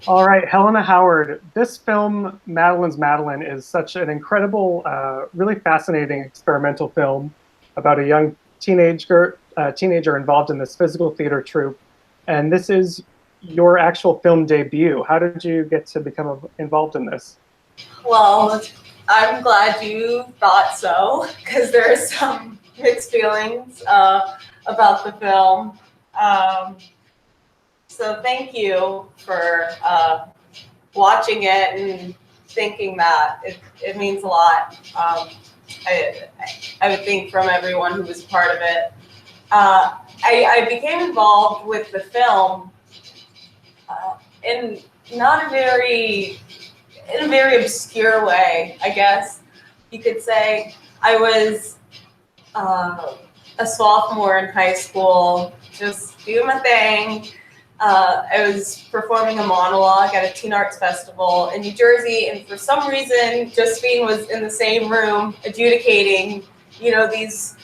All right, Helena Howard. This film, Madeline's Madeline, is such an incredible, really fascinating experimental film about a young teenager involved in this physical theater troupe. And this is your actual film debut. How did you get to become involved in this? Well, I'm glad you thought so, because there are some mixed feelings about the film. So thank you for watching it and thinking that. It means a lot. I would think from everyone who was part of it. I became involved with the film in not a very in a very obscure way, I guess you could say. I was a sophomore in high school, just doing my thing. I was performing a monologue at a teen arts festival in New Jersey, and for some reason, Josephine was in the same room adjudicating, these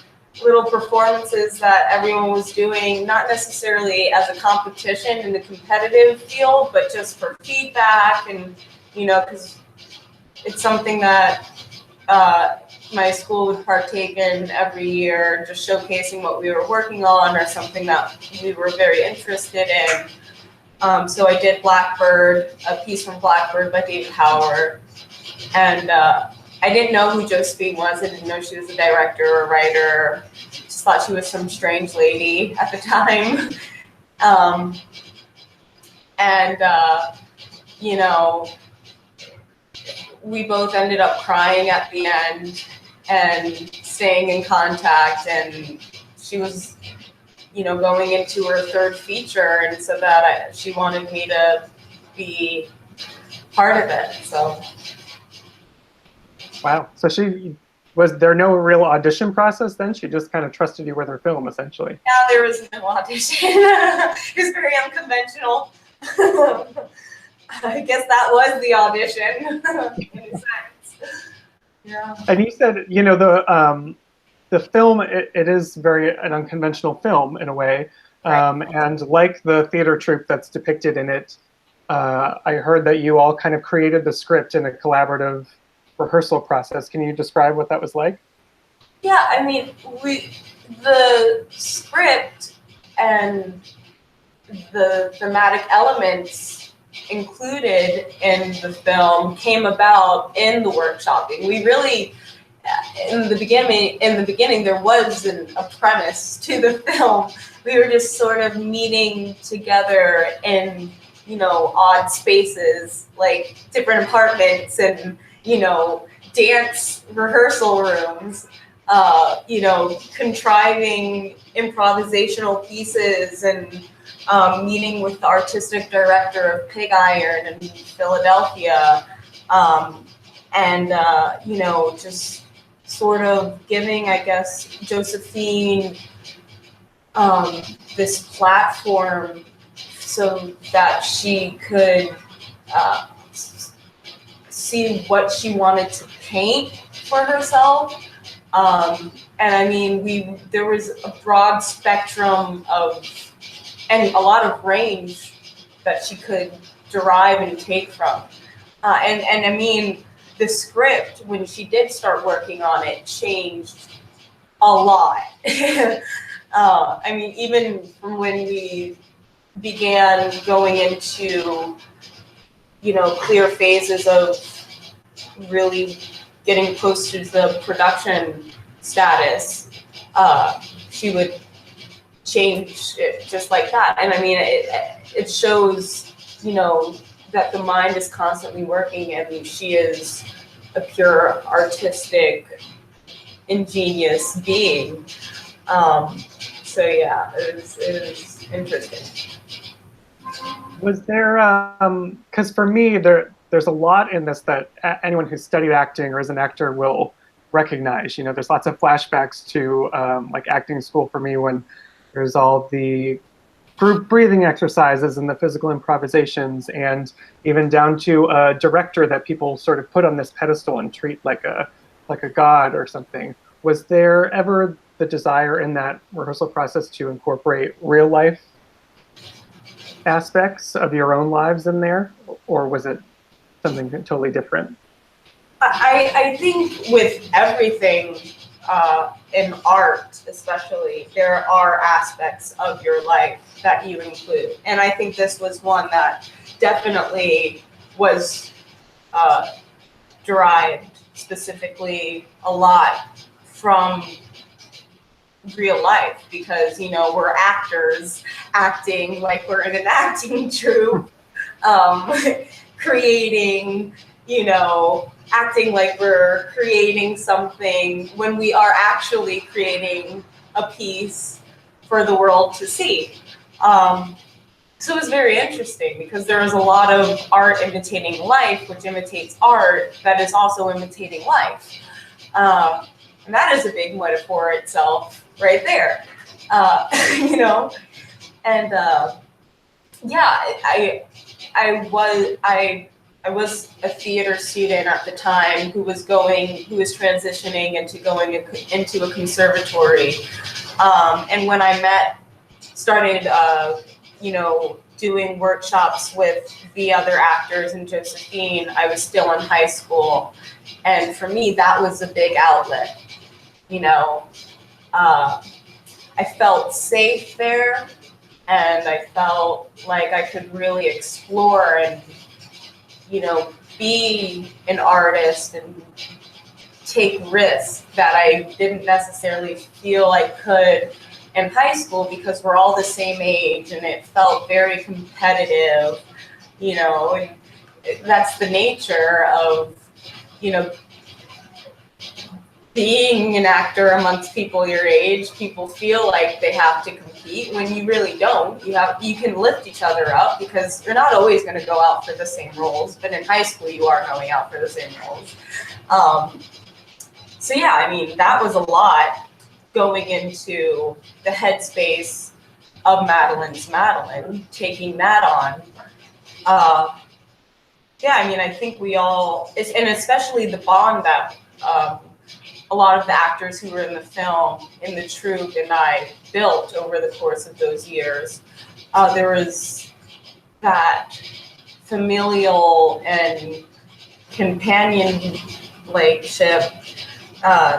little performances that everyone was doing, not necessarily as a competition in the competitive field, but just for feedback and, because it's something that my school would partake in every year, just showcasing what we were working on or something that we were very interested in. So I did Blackbird, a piece from Blackbird by David Howard. And I didn't know who Josephine was. I didn't know she was a director or a writer. Just thought she was some strange lady at the time. We both ended up crying at the end and staying in contact. And she was, going into her third feature, and so that she wanted me to be part of it. So. Wow. So was there no real audition process then? She just kind of trusted you with her film, essentially. Yeah, there was no audition. It was very unconventional. I guess that was the audition, in a sense. Yeah. And you said, the film, it is very an unconventional film in a way. Right. And like the theater troupe that's depicted in it, I heard that you all kind of created the script in a collaborative rehearsal process. Can you describe what that was like? Yeah, I mean, the script and the thematic elements included in the film came about in the workshopping. We really, in the beginning, there wasn't a premise to the film. We were just sort of meeting together in, odd spaces, like different apartments and, dance rehearsal rooms, contriving improvisational pieces and meeting with the artistic director of Pig Iron in Philadelphia, just sort of giving, I guess, Josephine this platform so that she could see what she wanted to paint for herself. And I mean, there was a broad spectrum and a lot of range that she could derive and take from. And I mean, the script, when she did start working on it, changed a lot. I mean, even from when we began going into, clear phases of really getting close to the production status, she would change it just like that. And I mean, it shows, that the mind is constantly working, and she is a pure artistic, ingenious being. So yeah, it was interesting. Was there, because for me, there's a lot in this that anyone who's studied acting or is an actor will recognize. There's lots of flashbacks to like acting school for me, when there's all the group breathing exercises and the physical improvisations, and even down to a director that people sort of put on this pedestal and treat like a god or something. Was there ever the desire in that rehearsal process to incorporate real life? aspects of your own lives in there, or was it something totally different? I think with everything in art, especially, there are aspects of your life that you include. And I think this was one that definitely was derived specifically a lot from real life, because, you know, we're actors acting like we're in an acting troupe, creating, you know, acting like we're creating something when we are actually creating a piece for the world to see. So it was very interesting because there is a lot of art imitating life, which imitates art that is also imitating life. And that is a big metaphor itself right there, you know? And yeah, I was a theater student at the time who was transitioning into going into a conservatory. And when I started, you know, doing workshops with the other actors and Josephine, I was still in high school. And for me, that was a big outlet, you know. I felt safe there, and I felt like I could really explore and, you know, be an artist and take risks that I didn't necessarily feel I could in high school, because we're all the same age and it felt very competitive, you know, and that's the nature of, you know, being an actor amongst people your age. People feel like they have to compete when you really don't. You can lift each other up, because you're not always going to go out for the same roles, but in high school you are going out for the same roles. So yeah, I mean, that was a lot going into the headspace of Madeline's Madeline, taking that on. Yeah, I mean, I think we all, and especially the bond that a lot of the actors who were in the film, in the troupe, and I built over the course of those years. There was that familial and companionship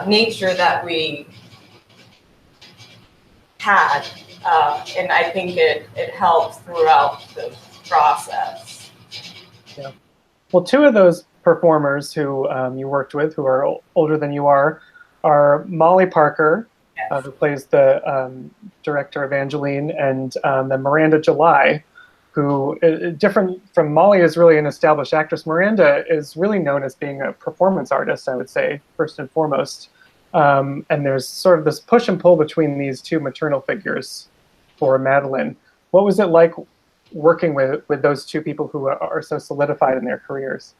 nature that we had, and I think it helped throughout the process. Yeah. Well, two of those performers who you worked with, who are older than you are Molly Parker, Yes. who plays the director Evangeline, and then Miranda July, who, different from Molly, is really an established actress. Miranda is really known as being a performance artist, I would say, first and foremost. And there's sort of this push and pull between these two maternal figures for Madeline. What was it like working with those two people who are so solidified in their careers?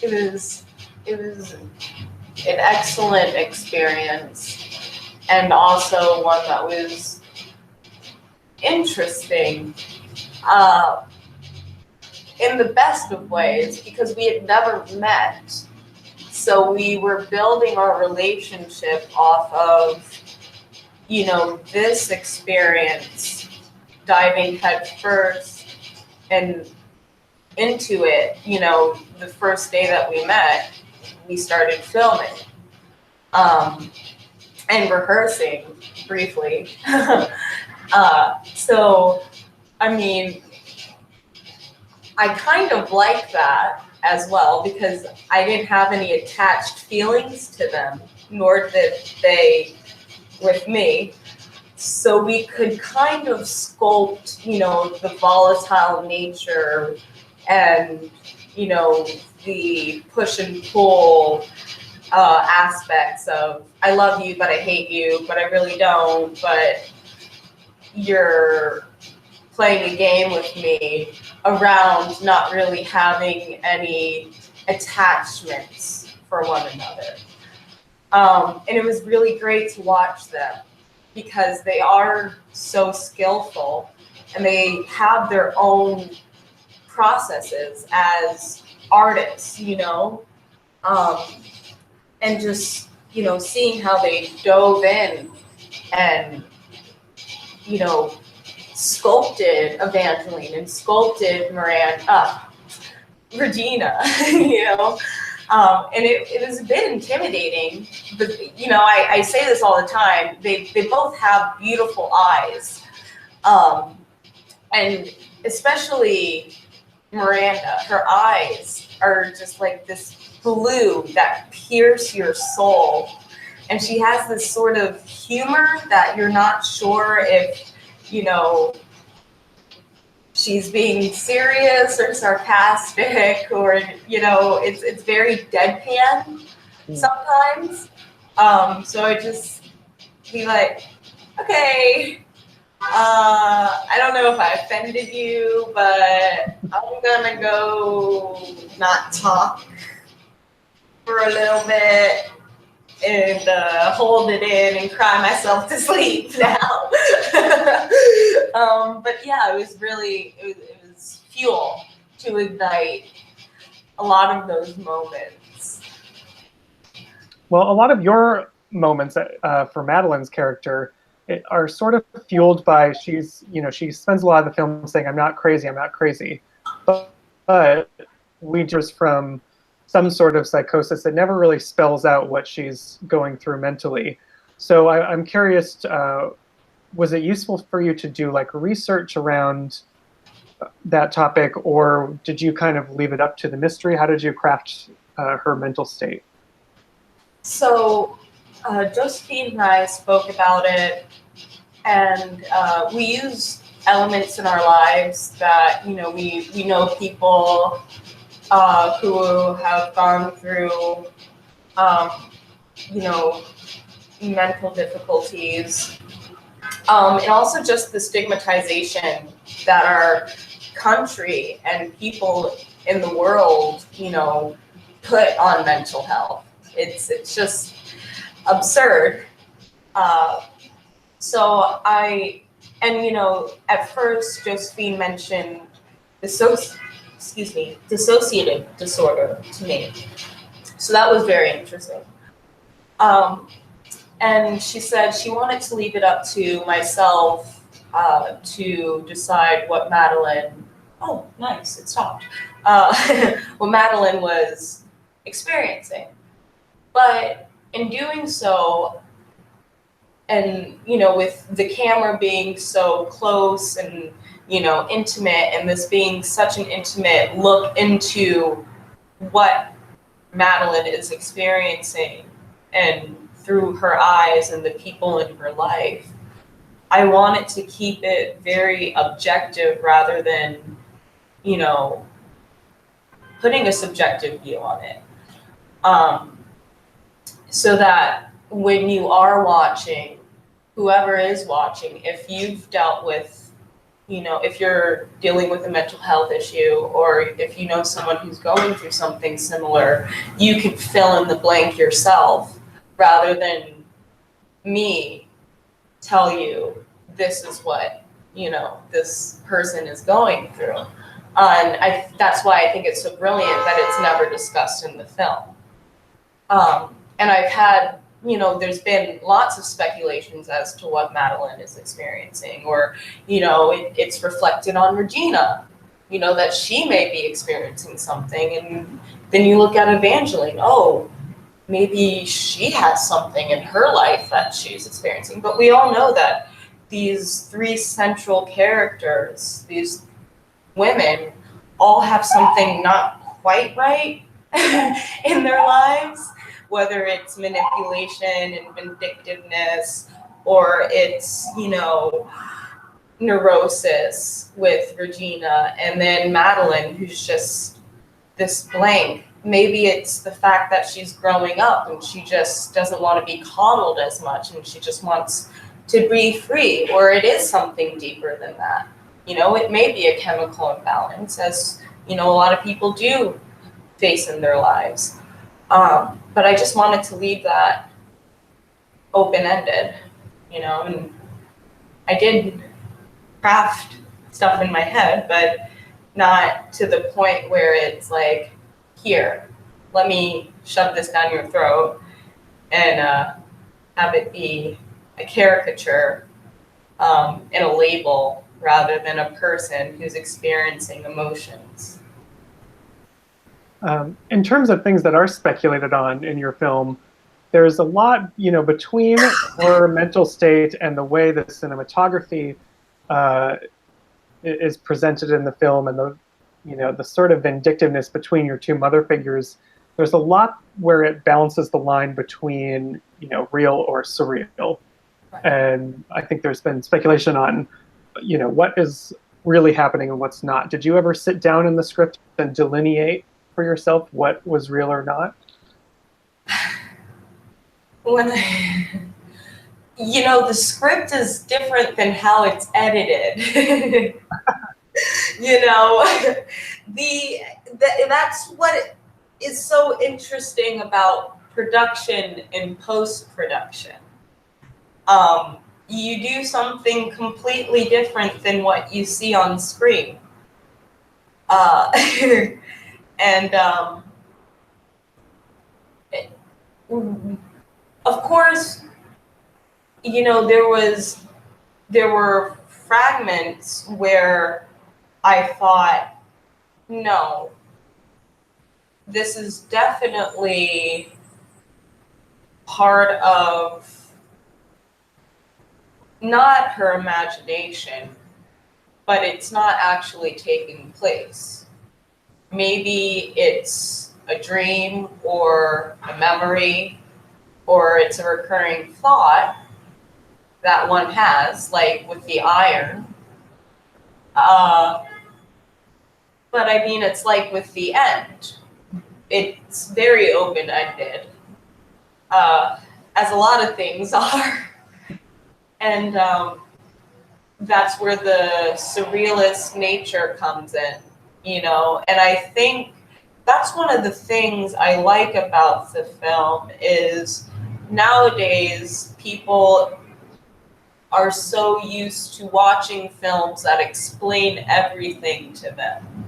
It was an excellent experience, and also one that was interesting in the best of ways, because we had never met. So we were building our relationship off of, you know, this experience, diving head first and into it. You know, the first day that we met, we started filming and rehearsing briefly. So, I mean, I kind of like that as well, because I didn't have any attached feelings to them, nor did they with me. So we could kind of sculpt, you know, the volatile nature and, you know, the push and pull aspects of, I love you, but I hate you, but I really don't, but you're playing a game with me around not really having any attachments for one another. And it was really great to watch them, because they are so skillful and they have their own processes as artists, you know, and just, you know, seeing how they dove in and, you know, sculpted Evangeline and sculpted Miranda, Regina, you know. And it was a bit intimidating, but you know, I say this all the time. They both have beautiful eyes, and especially Miranda, her eyes are just like this blue that pierce your soul, and she has this sort of humor that you're not sure if, you know, she's being serious or sarcastic, or, you know, it's very deadpan sometimes. So I just be like, okay, I don't know if I offended you, but I'm gonna go not talk for a little bit and hold it in and cry myself to sleep now. But yeah, it was fuel to ignite a lot of those moments. Well, a lot of your moments for Madeline's character are sort of fueled by she spends a lot of the film saying, I'm not crazy. But we just from some sort of psychosis that never really spells out what she's going through mentally. So I'm curious, was it useful for you to do like research around that topic, or did you kind of leave it up to the mystery? How did you craft her mental state? So Josephine and I spoke about it, and we use elements in our lives that, you know, we know people who have gone through, you know, mental difficulties, and also just the stigmatization that our country and people in the world, you know, put on mental health. It's just absurd. And you know, at first Josephine mentioned dissociative disorder to me. So that was very interesting. And she said she wanted to leave it up to myself to decide what Madeline, oh, nice, it stopped, what Madeline was experiencing. But in doing so, and, you know, with the camera being so close and, you know, intimate, and this being such an intimate look into what Madeline is experiencing and through her eyes and the people in her life, I wanted to keep it very objective rather than, you know, putting a subjective view on it. So that when you are watching, whoever is watching, if you've dealt with, you know, if you're dealing with a mental health issue, or if you know someone who's going through something similar, you can fill in the blank yourself rather than me tell you this is what, you know, this person is going through. And that's why I think it's so brilliant that it's never discussed in the film. And I've had, you know, there's been lots of speculations as to what Madeline is experiencing, or, you know, it's reflected on Regina, you know, that she may be experiencing something. And then you look at Evangeline, oh, maybe she has something in her life that she's experiencing. But we all know that these three central characters, these women, all have something not quite right in their lives, whether it's manipulation and vindictiveness, or it's, you know, neurosis with Regina, and then Madeline, who's just this blank. Maybe it's the fact that she's growing up and she just doesn't want to be coddled as much and she just wants to be free, or it is something deeper than that. You know, it may be a chemical imbalance, as, you know, a lot of people do face in their lives. But I just wanted to leave that open-ended, you know, and I did craft stuff in my head, but not to the point where it's like, here, let me shove this down your throat and have it be a caricature and a label rather than a person who's experiencing emotions. In terms of things that are speculated on in your film, there's a lot, between her mental state and the way the cinematography is presented in the film, and the sort of vindictiveness between your two mother figures. There's a lot where it balances the line between, real or surreal. Right. And I think there's been speculation on, what is really happening and what's not. Did you ever sit down in the script and delineate for yourself what was real or not? The script is different than how it's edited. That's what is so interesting about production and post-production. You do something completely different than what you see on screen. And of course, there were fragments where I thought, no, this is definitely part of not her imagination, but it's not actually taking place. Maybe it's a dream or a memory, or it's a recurring thought that one has, like with the iron. But I mean, it's like with the end. It's very open-ended, as a lot of things are. And that's where the surrealist nature comes in, And I think that's one of the things I like about the film is nowadays people are so used to watching films that explain everything to them.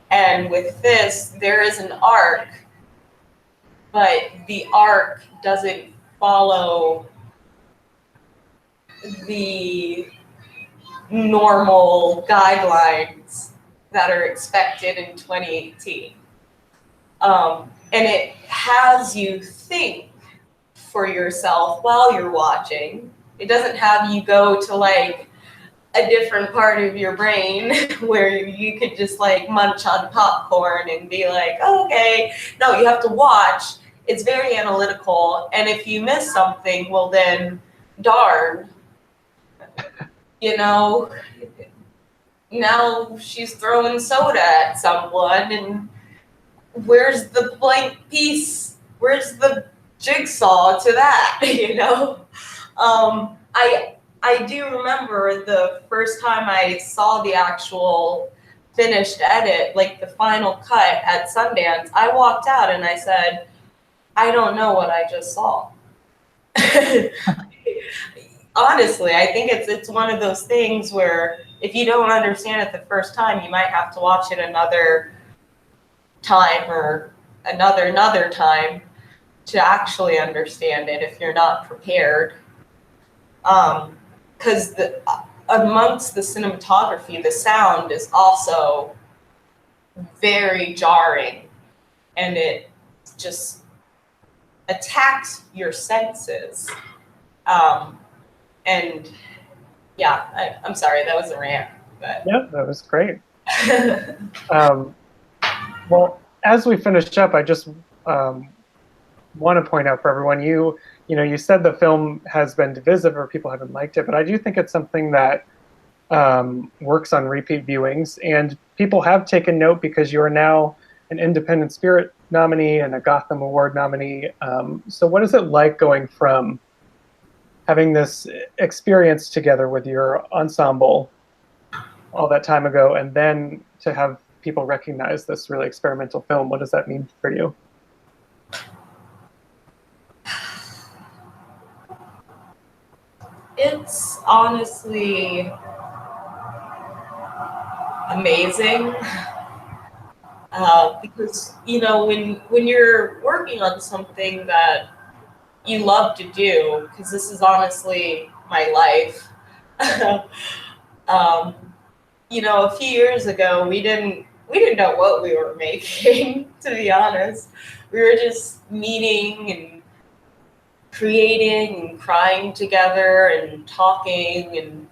And with this, there is an arc, but the arc doesn't follow the normal guidelines that are expected in 2018. And it has you think for yourself while you're watching. It doesn't have you go to like a different part of your brain where you could just like munch on popcorn and be like, oh, okay. No, you have to watch. It's very analytical. And if you miss something, well then, darn. Now she's throwing soda at someone, and where's the blank piece? Where's the jigsaw to that? I do remember the first time I saw the actual finished edit, like the final cut at Sundance, I walked out and I said, I don't know what I just saw. Honestly, I think it's one of those things where if you don't understand it the first time, you might have to watch it another time or another time to actually understand it if you're not prepared. Because amongst the cinematography, the sound is also very jarring, and it just attacks your senses. And yeah, I'm sorry, that was a rant. But. Yeah, that was great. Well, as we finish up, I just want to point out for everyone, you said the film has been divisive or people haven't liked it, but I do think it's something that works on repeat viewings, and people have taken note because you are now an Independent Spirit nominee and a Gotham Award nominee. So what is it like going from having this experience together with your ensemble all that time ago, and then to have people recognize this really experimental film? What does that mean for you? It's honestly amazing, because when you're working on something that you love to do, because this is honestly my life, um, you know, a few years ago, we didn't know what we were making, to be honest. We were just meeting and creating and crying together and talking, and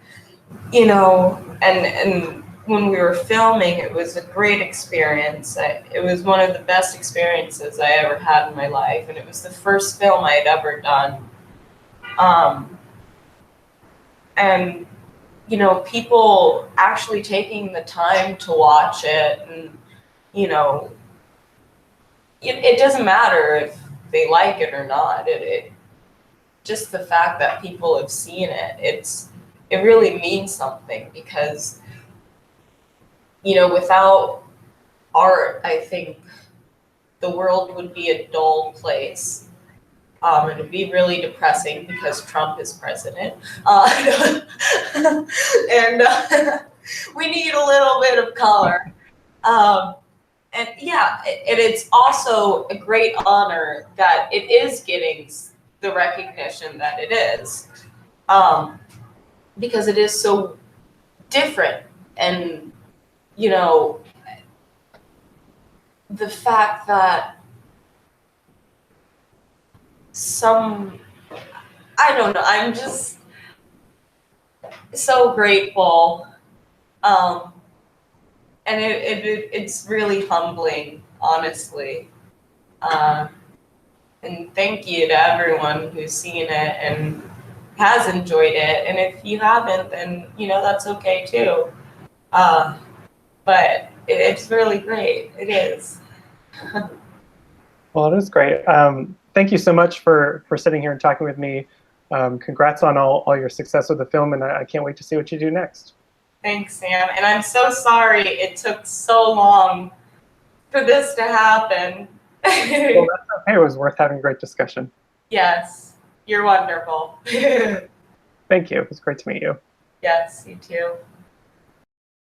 you know, and when we were filming, it was a great experience. It was one of the best experiences I ever had in my life, and it was the first film I had ever done. And you know, people actually taking the time to watch it, and you know, it doesn't matter if they like it or not. It just the fact that people have seen it, it really means something, because you know, without art, I think the world would be a dull place. It would be really depressing because Trump is president. And we need a little bit of color. And yeah, and it's also a great honor that it is getting the recognition that it is, because it is so different. And, you know, the fact that I don't know, I'm just so grateful. And it's really humbling, honestly. And thank you to everyone who's seen it and has enjoyed it. And if you haven't, then, you know, that's okay too. But it's really great. It is. Well, it is great. Thank you so much for sitting here and talking with me. Congrats on all your success with the film, and I can't wait to see what you do next. Thanks, Sam. And I'm so sorry it took so long for this to happen. Well, that's okay. It was worth having a great discussion. Yes, you're wonderful. Thank you. It was great to meet you. Yes, you too.